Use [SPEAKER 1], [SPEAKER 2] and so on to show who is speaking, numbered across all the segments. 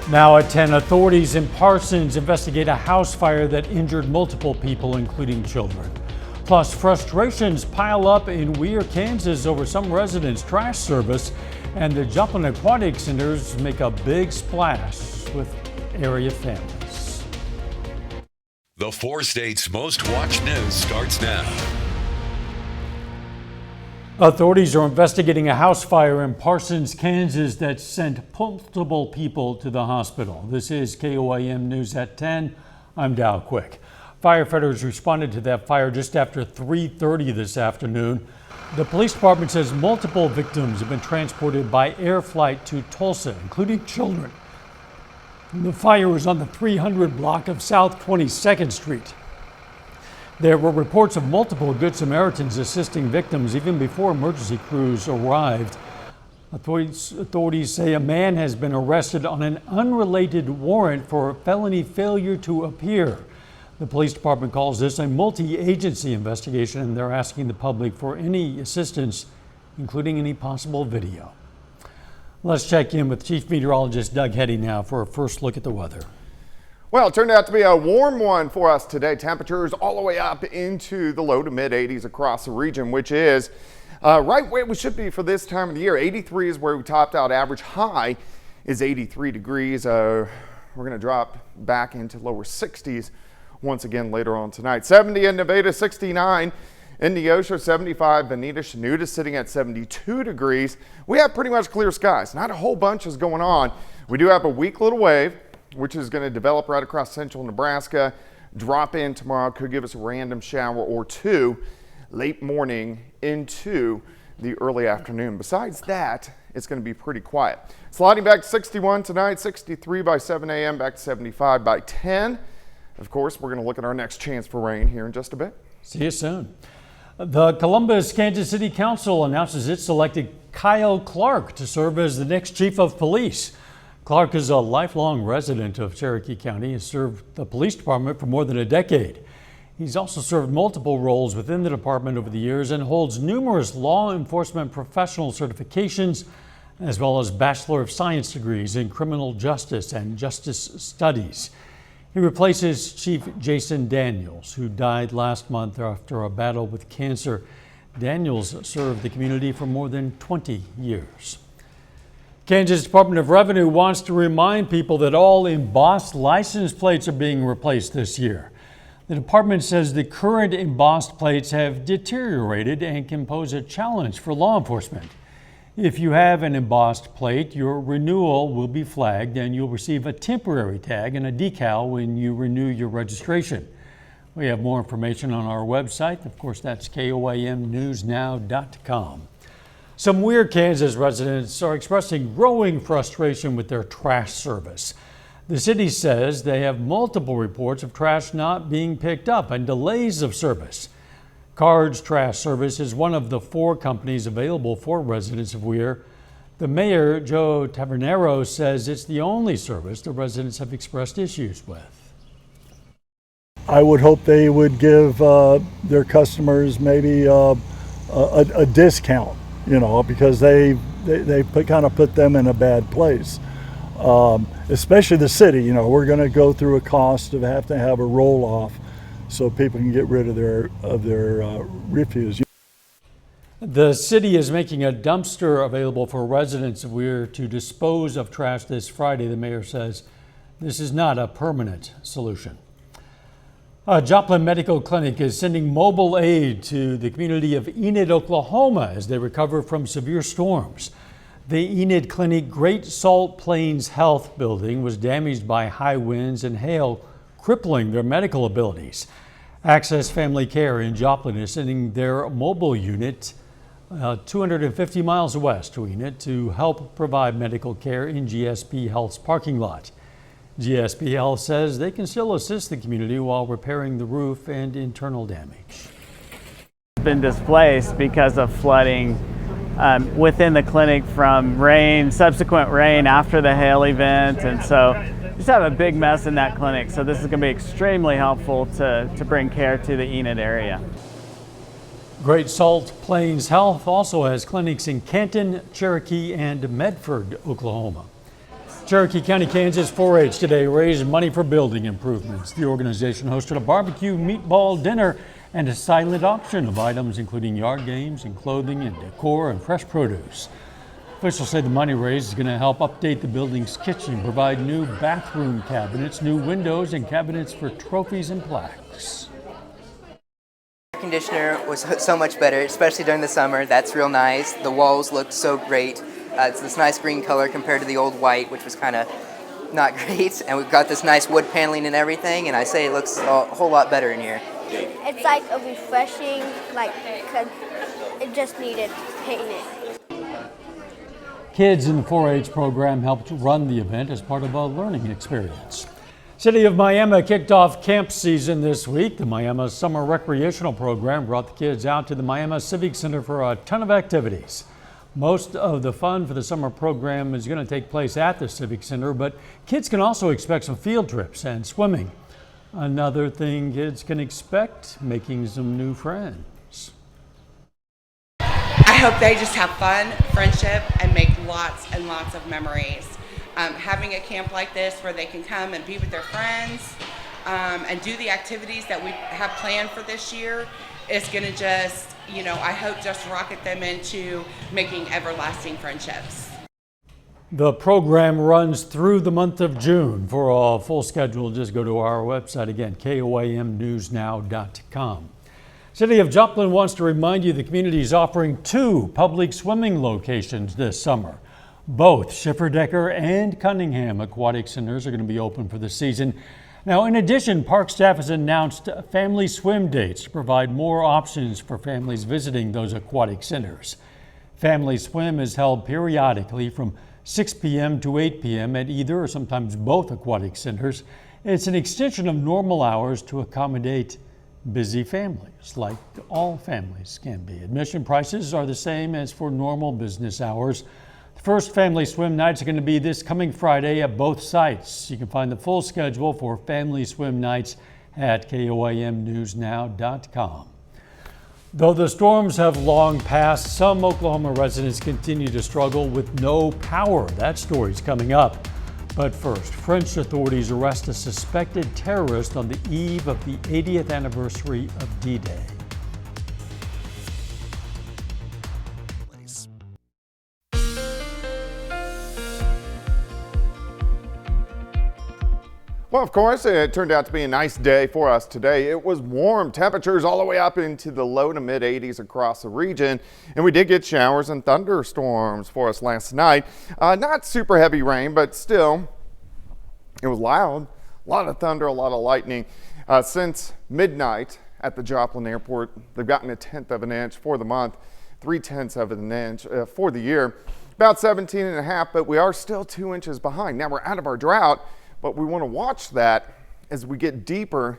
[SPEAKER 1] Now at 10, authorities in Parsons investigate a house fire that injured multiple people, including children. Plus, frustrations pile up in Weir, Kansas over some residents' trash service, and the Joplin Aquatic Centers make a big splash with area families.
[SPEAKER 2] The 4 states' most watched news starts now.
[SPEAKER 1] Authorities are investigating a house fire in Parsons, Kansas that sent multiple people to the hospital. This is KOAM News at 10. I'm Dow Quick. Firefighters responded to that fire just after 3:30 this afternoon. The police department says multiple victims have been transported by air flight to Tulsa, including children. The fire was on the 300 block of South 22nd Street. There were reports of multiple Good Samaritans assisting victims even before emergency crews arrived. Authorities say a man has been arrested on an unrelated warrant for felony failure to appear. The police department calls this a multi-agency investigation, and they're asking the public for any assistance, including any possible video. Let's check in with Chief Meteorologist Doug Heddy now for a first look at the weather.
[SPEAKER 3] Well, it turned out to be a warm one for us today. Temperatures all the way up into the low to mid 80s across the region, which is right where we should be for this time of the year. 83 is where we topped out. Average high is 83 degrees. We're going to drop back into lower 60s once again later on tonight. 70 in Nevada, 69 in Neosho, 75 Bonita, Chenouta sitting at 72 degrees. We have pretty much clear skies. Not a whole bunch is going on. We do have a weak little wave, which is going to develop right across central Nebraska. Drop in tomorrow, could give us a random shower or two late morning into the early afternoon. Besides that, it's going to be pretty quiet. Sliding back to 61 tonight, 63 by 7 a.m., back to 75 by 10. Of course, we're going to look at our next chance for rain here in just a bit.
[SPEAKER 1] See you soon. The Columbus, Kansas City Council announces it selected Kyle Clark to serve as the next chief of police. Clark is a lifelong resident of Cherokee County. He has served the police department for more than a decade. He's also served multiple roles within the department over the years and holds numerous law enforcement professional certifications, as well as Bachelor of Science degrees in criminal justice and justice studies. He replaces Chief Jason Daniels, who died last month after a battle with cancer. Daniels served the community for more than 20 years. Kansas Department of Revenue wants to remind people that all embossed license plates are being replaced this year. The department says the current embossed plates have deteriorated and can pose a challenge for law enforcement. If you have an embossed plate, your renewal will be flagged and you'll receive a temporary tag and a decal when you renew your registration. We have more information on our website. Of course, that's KOAMnewsnow.com. Some Weir, Kansas residents are expressing growing frustration with their trash service. The city says they have multiple reports of trash not being picked up and delays of service. Card's Trash Service is one of the 4 companies available for residents of Weir. The mayor, Joe Tavernero, says it's the only service the residents have expressed issues with.
[SPEAKER 4] I would hope they would give their customers maybe a discount, because they kind of put them in a bad place. Especially the city, we're going to go through a cost of have to have a roll off so people can get rid of their refuse.
[SPEAKER 1] The city is making a dumpster available for residents of Weir to dispose of trash this Friday. The mayor says this is not a permanent solution. A Joplin Medical Clinic is sending mobile aid to the community of Enid, Oklahoma, as they recover from severe storms. The Enid Clinic Great Salt Plains Health building was damaged by high winds and hail, crippling their medical abilities. Access Family Care in Joplin is sending their mobile unit 250 miles west to Enid to help provide medical care in GSP Health's parking lot. GSP Health says they can still assist the community while repairing the roof and internal damage.
[SPEAKER 5] Been displaced because of flooding within the clinic from rain, subsequent rain after the hail event, and so just have a big mess in that clinic. So this is going to be extremely helpful to bring care to the Enid area.
[SPEAKER 1] Great Salt Plains Health also has clinics in Canton, Cherokee, and Medford, Oklahoma. Cherokee County, Kansas 4-H today raised money for building improvements. The organization hosted a barbecue meatball dinner and a silent auction of items including yard games and clothing and decor and fresh produce. Officials say the money raised is going to help update the building's kitchen, provide new bathroom cabinets, new windows, and cabinets for trophies and plaques.
[SPEAKER 6] Air conditioner was so much better, especially during the summer. That's real nice. The walls looked so great. It's this nice green color compared to the old white, which was kind of not great. And we've got this nice wood paneling and everything, and I say it looks a whole lot better in here.
[SPEAKER 7] It's like a refreshing, cause it just needed painting.
[SPEAKER 1] Kids in the 4-H program helped run the event as part of a learning experience. City of Miami kicked off camp season this week. The Miami Summer Recreational Program brought the kids out to the Miami Civic Center for a ton of activities. Most of the fun for the summer program is going to take place at the Civic Center, but kids can also expect some field trips and swimming. Another thing kids can expect, making some new friends.
[SPEAKER 8] I hope they just have fun, friendship, and make lots and lots of memories. Having a camp like this where they can come and be with their friends and do the activities that we have planned for this year is going to just, I hope just rocket them into making everlasting friendships.
[SPEAKER 1] The program runs through the month of June. For a full schedule, just go to our website again, KOAMnewsnow.com. City of Joplin wants to remind you the community is offering 2 public swimming locations this summer. Both Schifferdecker and Cunningham Aquatic Centers are going to be open for the season. Now, in addition, park staff has announced family swim dates to provide more options for families visiting those aquatic centers. Family swim is held periodically from 6 p.m. to 8 p.m. at either or sometimes both aquatic centers. It's an extension of normal hours to accommodate busy families, like all families can be. Admission prices are the same as for normal business hours. The first family swim nights are going to be this coming Friday at both sites. You can find the full schedule for family swim nights at KOAMnewsnow.com. Though the storms have long passed, some Oklahoma residents continue to struggle with no power. That story's coming up. But first, French authorities arrest a suspected terrorist on the eve of the 80th anniversary of D-Day.
[SPEAKER 3] Well, of course, it turned out to be a nice day for us today. It was warm, temperatures all the way up into the low to mid 80s across the region, and we did get showers and thunderstorms for us last night. Not super heavy rain, but still, it was loud. A lot of thunder, a lot of lightning. Since midnight at the Joplin Airport, they've gotten 1/10 of an inch for the month, 3/10 of an inch for the year. About 17.5, but we are still 2 inches behind. Now we're out of our drought, but we want to watch that as we get deeper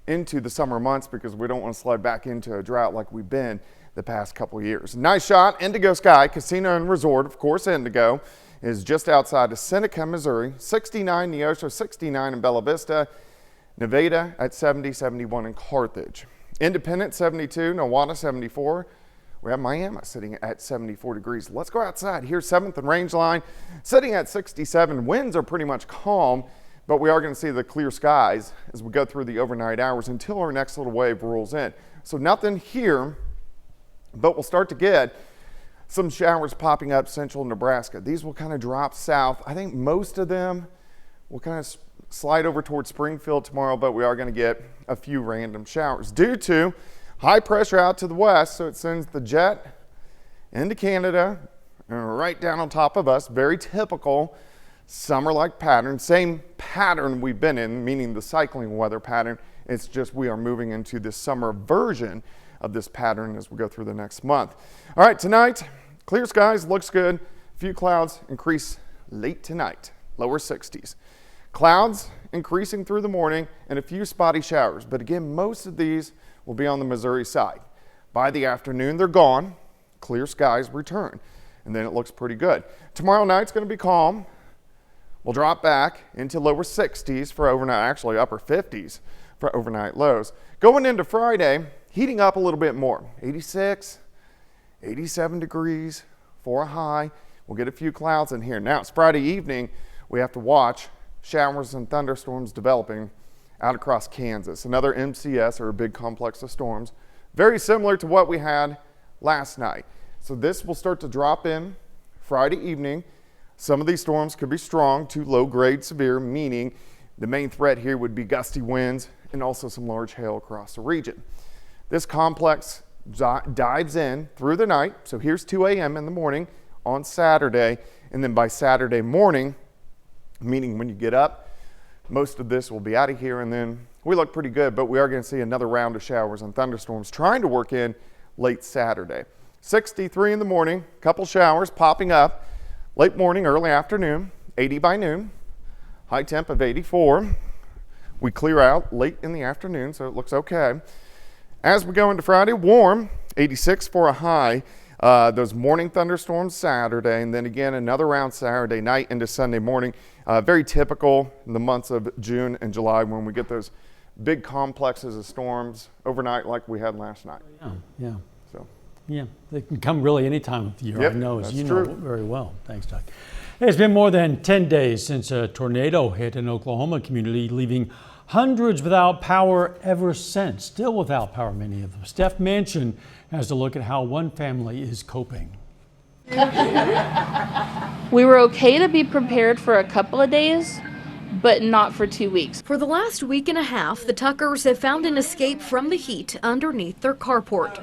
[SPEAKER 3] into the summer months because we don't want to slide back into a drought like we've been the past couple of years. Nice shot, Indigo Sky Casino and Resort, of course, Indigo is just outside of Seneca, Missouri, 69 Neosho, 69 in Bella Vista, Nevada at 70, 71 in Carthage. Independent 72, Nowata 74. We have Miami sitting at 74 degrees. Let's go outside. Here's 7th and Rangeline sitting at 67. Winds are pretty much calm, but we are going to see the clear skies as we go through the overnight hours until our next little wave rolls in. So nothing here, but we'll start to get some showers popping up central Nebraska. These will kind of drop south. I think most of them will kind of slide over towards Springfield tomorrow, but we are going to get a few random showers due to high pressure out to the west, so it sends the jet into Canada and right down on top of us. Very typical summer-like pattern. Same pattern we've been in, meaning the cycling weather pattern. It's just we are moving into this summer version of this pattern as we go through the next month. All right, tonight, clear skies, looks good. A few clouds increase late tonight, lower 60s. Clouds increasing through the morning and a few spotty showers. But again, most of these will be on the Missouri side. By the afternoon, they're gone. Clear skies return, and then it looks pretty good. Tomorrow night's going to be calm. We'll drop back into lower 60s for overnight, actually upper 50s for overnight lows. Going into Friday, heating up a little bit more. 86, 87 degrees for a high. We'll get a few clouds in here. Now it's Friday evening. we have to watch showers and thunderstorms developing out across Kansas. Another MCS, or a big complex of storms, very similar to what we had last night. So this will start to drop in Friday evening. Some of these storms could be strong to low grade severe, meaning the main threat here would be gusty winds and also some large hail across the region. This complex dives in through the night. So here's 2 a.m. in the morning on Saturday, and then by Saturday morning, meaning when you get up, most of this will be out of here, and then we look pretty good, but we are going to see another round of showers and thunderstorms trying to work in late Saturday. 63 in the morning, couple showers popping up late morning, early afternoon, 80 by noon, high temp of 84. We clear out late in the afternoon, so it looks okay. As we go into Friday, warm, 86 for a high. Those morning thunderstorms Saturday, and then again another round Saturday night into Sunday morning. Very typical in the months of June and July when we get those big complexes of storms overnight like we had last night.
[SPEAKER 1] Yeah.
[SPEAKER 3] So.
[SPEAKER 1] Yeah, they can come really any time of the year.
[SPEAKER 3] Yep,
[SPEAKER 1] I know, as
[SPEAKER 3] that's
[SPEAKER 1] you
[SPEAKER 3] true.
[SPEAKER 1] know very well. Thanks, Doug. It's been more than 10 days since a tornado hit an Oklahoma community, leaving hundreds without power ever since. Still without power, many of them. Steph Manchin has a look at how one family is coping.
[SPEAKER 9] We were okay to be prepared for a couple of days, but not for 2 weeks.
[SPEAKER 10] For the last week and a half, the Tuckers have found an escape from the heat underneath their carport.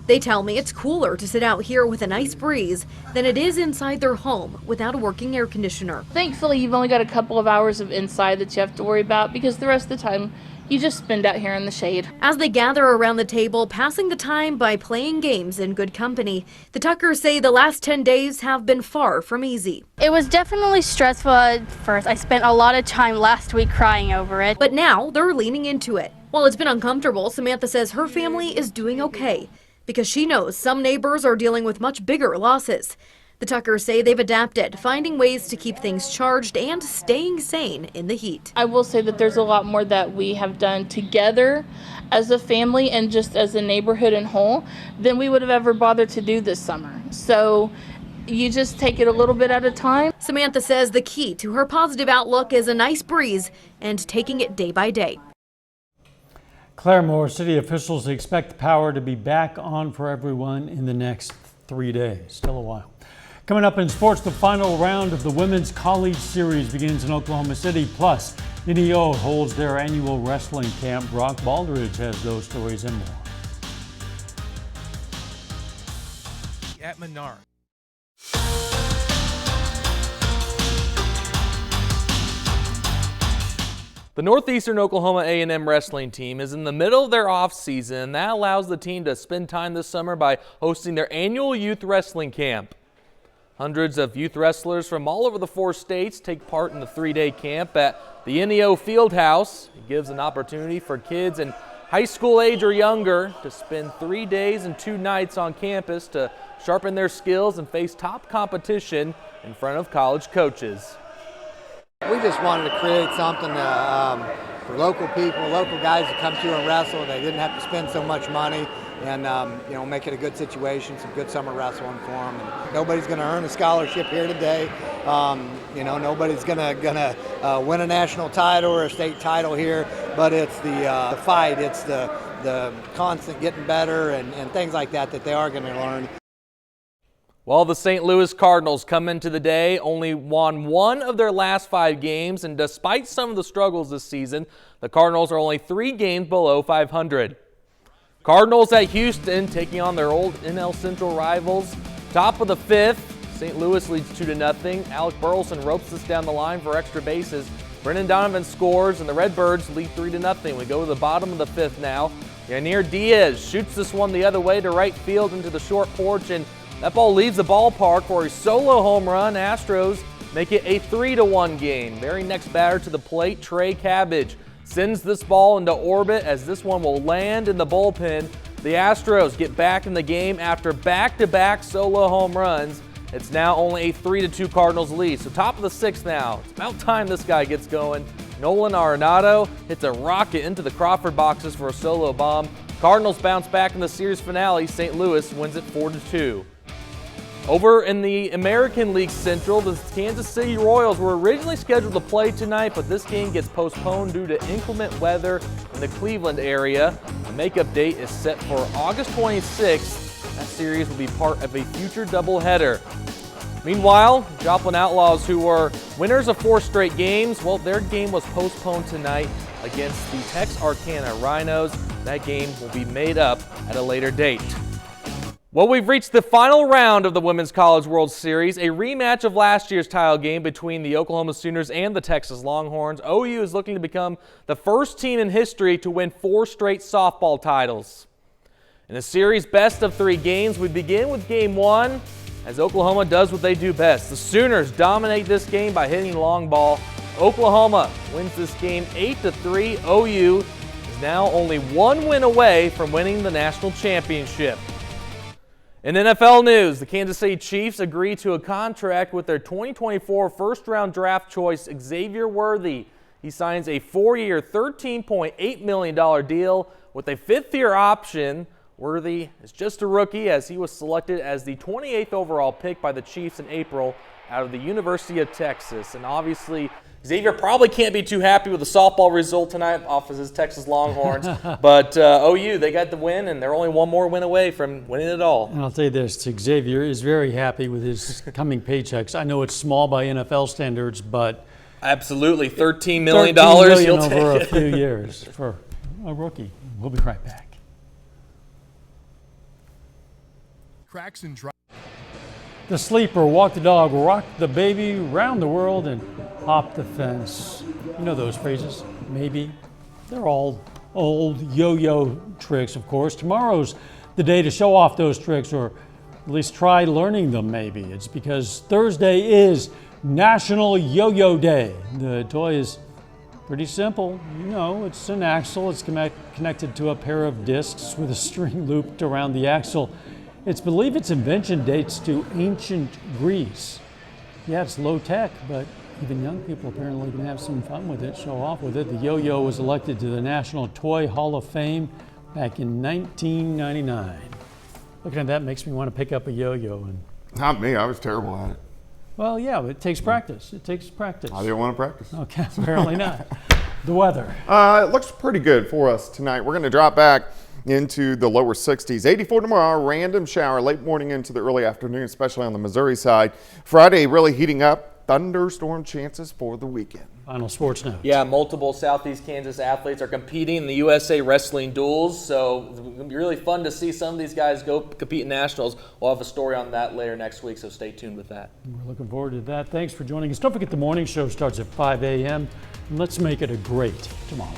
[SPEAKER 10] They tell me it's cooler to sit out here with a nice breeze than it is inside their home without a working air conditioner.
[SPEAKER 9] Thankfully, you've only got a couple of hours of inside that you have to worry about, because the rest of the time you just spend out here in the shade.
[SPEAKER 10] As they gather around the table, passing the time by playing games in good company, the Tuckers say the last 10 days have been far from easy.
[SPEAKER 7] It was definitely stressful at first. I spent a lot of time last week crying over it.
[SPEAKER 10] But now they're leaning into it. While it's been uncomfortable, Samantha says her family is doing okay because she knows some neighbors are dealing with much bigger losses. The Tuckers say they've adapted, finding ways to keep things charged and staying sane in the heat.
[SPEAKER 9] I will say that there's a lot more that we have done together as a family and just as a neighborhood in whole than we would have ever bothered to do this summer. So you just take it a little bit at a time.
[SPEAKER 10] Samantha says the key to her positive outlook is a nice breeze and taking it day by day.
[SPEAKER 1] Claremore city officials expect power to be back on for everyone in the next 3 days. Still a while. Coming up in sports, the final round of the Women's College Series begins in Oklahoma City. Plus, NEO holds their annual wrestling camp. Brock Baldridge has those stories and more.
[SPEAKER 11] At Menard. The Northeastern Oklahoma A&M wrestling team is in the middle of their off season. That allows the team to spend time this summer by hosting their annual youth wrestling camp. Hundreds of youth wrestlers from all over the 4 states take part in the 3-day camp at the NEO Fieldhouse. It gives an opportunity for kids in high school age or younger to spend 3 days and 2 nights on campus to sharpen their skills and face top competition in front of college coaches.
[SPEAKER 12] We just wanted to create something for local people, local guys to come to and wrestle. They didn't have to spend so much money, and make it a good situation, some good summer wrestling for them. And nobody's going to earn a scholarship here today. Nobody's going to win a national title or a state title here, but it's the fight, it's the constant getting better and things like that they are going to learn.
[SPEAKER 11] Well, the St. Louis Cardinals come into the day, only won 1 of their last 5 games, and despite some of the struggles this season, the Cardinals are only 3 games below 500. Cardinals at Houston taking on their old NL Central rivals. Top of the 5th, St. Louis leads 2-0. Alec Burleson ropes this down the line for extra bases. Brendan Donovan scores, and the Redbirds lead 3-0. We go to the bottom of the 5th now. Yanir Diaz shoots this one the other way to right field into the short porch, and that ball leaves the ballpark for a solo home run. Astros make it a 3-1 game. Very next batter to the plate, Trey Cabbage, sends this ball into orbit as this one will land in the bullpen. The Astros get back in the game after back-to-back solo home runs. It's now only a 3-2 Cardinals lead. So top of the 6th now. It's about time this guy gets going. Nolan Arenado hits a rocket into the Crawford boxes for a solo bomb. Cardinals bounce back in the series finale. St. Louis wins it 4-2. Over in the American League Central, the Kansas City Royals were originally scheduled to play tonight, but this game gets postponed due to inclement weather in the Cleveland area. The makeup date is set for August 26th. That series will be part of a future doubleheader. Meanwhile, Joplin Outlaws, who were winners of 4 straight games, well, their game was postponed tonight against the Texarkana Rhinos. That game will be made up at a later date. Well, we've reached the final round of the Women's College World Series, a rematch of last year's title game between the Oklahoma Sooners and the Texas Longhorns. OU is looking to become the first team in history to win 4 straight softball titles. In the series best of 3 games, we begin with Game 1, as Oklahoma does what they do best. The Sooners dominate this game by hitting long ball. Oklahoma wins this game 8-3. OU is now only 1 win away from winning the national championship. In NFL news, the Kansas City Chiefs agree to a contract with their 2024 first-round draft choice, Xavier Worthy. He signs a 4-year, $13.8 million deal with a 5th-year option. Worthy is just a rookie, as he was selected as the 28th overall pick by the Chiefs in April out of the University of Texas. And obviously, Xavier probably can't be too happy with the softball result tonight off of his Texas Longhorns. But OU, they got the win, and they're only 1 more win away from winning it all.
[SPEAKER 1] And I'll tell you this, Xavier is very happy with his coming paychecks. I know it's small by NFL standards, but
[SPEAKER 11] absolutely, $13 million.
[SPEAKER 1] $13 million over a few years for a rookie. We'll be right back.
[SPEAKER 13] Cracks and dry.
[SPEAKER 1] The sleeper, walk the dog, rock the baby, round the world, and hop the fence. You know those phrases, maybe. They're all old yo-yo tricks, of course. Tomorrow's the day to show off those tricks, or at least try learning them, maybe. It's because Thursday is National Yo-Yo Day. The toy is pretty simple. You know, it's an axle. It's connected to a pair of discs with a string looped around the axle. It's believed its invention dates to ancient Greece. Yeah, it's low tech, but even young people apparently can have some fun with it, show off with it. The yo-yo was elected to the National Toy Hall of Fame back in 1999. Looking at that makes me want to pick up a yo-yo. And
[SPEAKER 3] not me, I was terrible at it.
[SPEAKER 1] Well, yeah, but it takes practice. It takes practice.
[SPEAKER 3] I didn't want to practice.
[SPEAKER 1] Okay, apparently not. The weather.
[SPEAKER 3] It looks pretty good for us tonight. We're going to drop back into the lower 60s. 84 tomorrow, random shower late morning into the early afternoon, especially on the Missouri side. Friday really heating up. Thunderstorm chances for the weekend.
[SPEAKER 1] Final sports note.
[SPEAKER 11] Yeah, multiple Southeast Kansas athletes are competing in the USA Wrestling Duels, so it's going to be really fun to see some of these guys go compete in nationals. We'll have a story on that later next week, so stay tuned with that.
[SPEAKER 1] We're looking forward to that. Thanks for joining us. Don't forget the morning show starts at 5 a.m. and let's make it a great tomorrow.